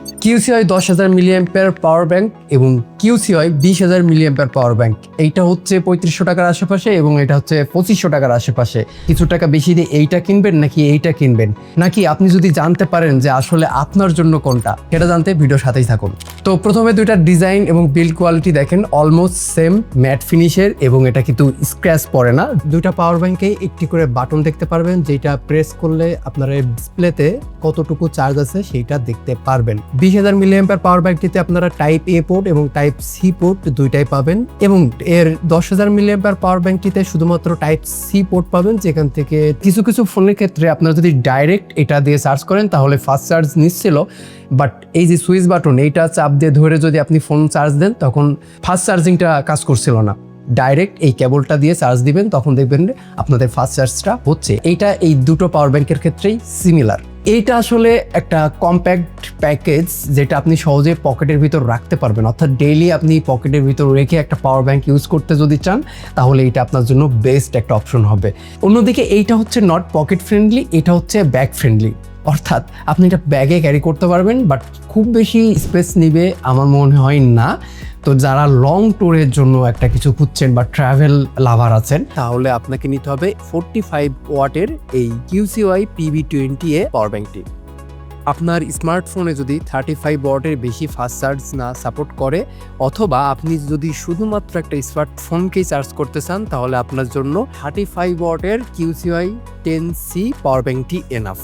QCI 10,000 milliampere power bank এবং QCI 20,000 milliampere power bank. এইটা হচ্ছে 3500 টাকার আশেপাশে এবং এটা হচ্ছে 2500 টাকার আশেপাশে। কিছু টাকা বেশি দিয়ে এইটা কিনবেন নাকি এইটা কিনবেন, নাকি আপনি যদি জানতে পারেন যে আসলে আপনার জন্য কোনটা, সেটা জানতে ভিডিওর সাথেই থাকুন। তো প্রথমে দুইটা ডিজাইন এবং বিল্ড কোয়ালিটি দেখেন, অলমোস্ট সেম ম্যাট ফিনিশের এবং এটা কিন্তু স্ক্র্যাচ পড়ে না। দুইটা পাওয়ার ব্যাংকে একটি করে বাটন দেখতে পারবেন, যেটা প্রেস করলে আপনারা ডিসপ্লেতে কতটুকু চার্জ আছে সেইটা দেখতে পারবেন। 20,000 মিলিঅ্যাম্পিয়ার পাওয়ার ব্যাংকটিতে আপনারা টাইপ এ পোর্ট এবং টাইপ সি পোর্ট দুইটাই পাবেন এবং এর 10,000 মিলিঅ্যাম্পিয়ার পাওয়ার ব্যাংকটিতে শুধুমাত্র টাইপ সি পোর্ট পাবেন, যেখান থেকে কিছু কিছু ফোনের ক্ষেত্রে আপনারা যদি ডাইরেক্ট এটা দিয়ে চার্জ করেন তাহলে ফাস্ট চার্জ নিচ্ছিল, বাট এই যে সুইচ বাটন এইটা চাপ দিয়ে ধরে যদি আপনি ফোন চার্জ দেন তখন ফাস্ট চার্জিংটা কাজ করছিল না। ডাইরেক্ট এই কেবলটা দিয়ে চার্জ দিবেন, তখন দেখবেন আপনাদের ফাস্ট চার্জটা হচ্ছে। এইটা এই দুটো পাওয়ার ব্যাংকের ক্ষেত্রেই সিমিলার। এইটা আসলে একটা কম্প্যাক্ট প্যাকেজ যেটা আপনি সহজে পকেটের ভিতর রাখতে পারবেন, অর্থাৎ ডেইলি আপনি পকেটের ভিতর রেখে একটা পাওয়ার ব্যাংক ইউজ করতে যদি চান তাহলে এটা আপনার জন্য বেস্ট একটা অপশন হবে। অন্যদিকে এইটা হচ্ছে নট পকেট ফ্রেন্ডলি, এটা হচ্ছে ব্যাগ ফ্রেন্ডলি, অর্থাৎ আপনি এটা ব্যাগে ক্যারি করতে পারবেন, বাট খুব বেশি স্পেস নিবে আমার মনে হয় না। তো যারা লং ট্যুরের জন্য একটা কিছু খুঁজছেন বা ট্রাভেল লাভার আছেন, তাহলে আপনাকে নিতে হবে 45 ওয়াটের এই QCI PV20A পাওয়ার ব্যাংকটি। আপনার স্মার্টফোনে যদি 35 ওয়াটের বেশি ফাস্ট চার্জ না সাপোর্ট করে, অথবা আপনি যদি শুধুমাত্র একটা স্মার্টফোনকেই চার্জ করতে চান, তাহলে আপনার জন্য 35 ওয়াটের QCI 10C পাওয়ার ব্যাংকটি এনাফ।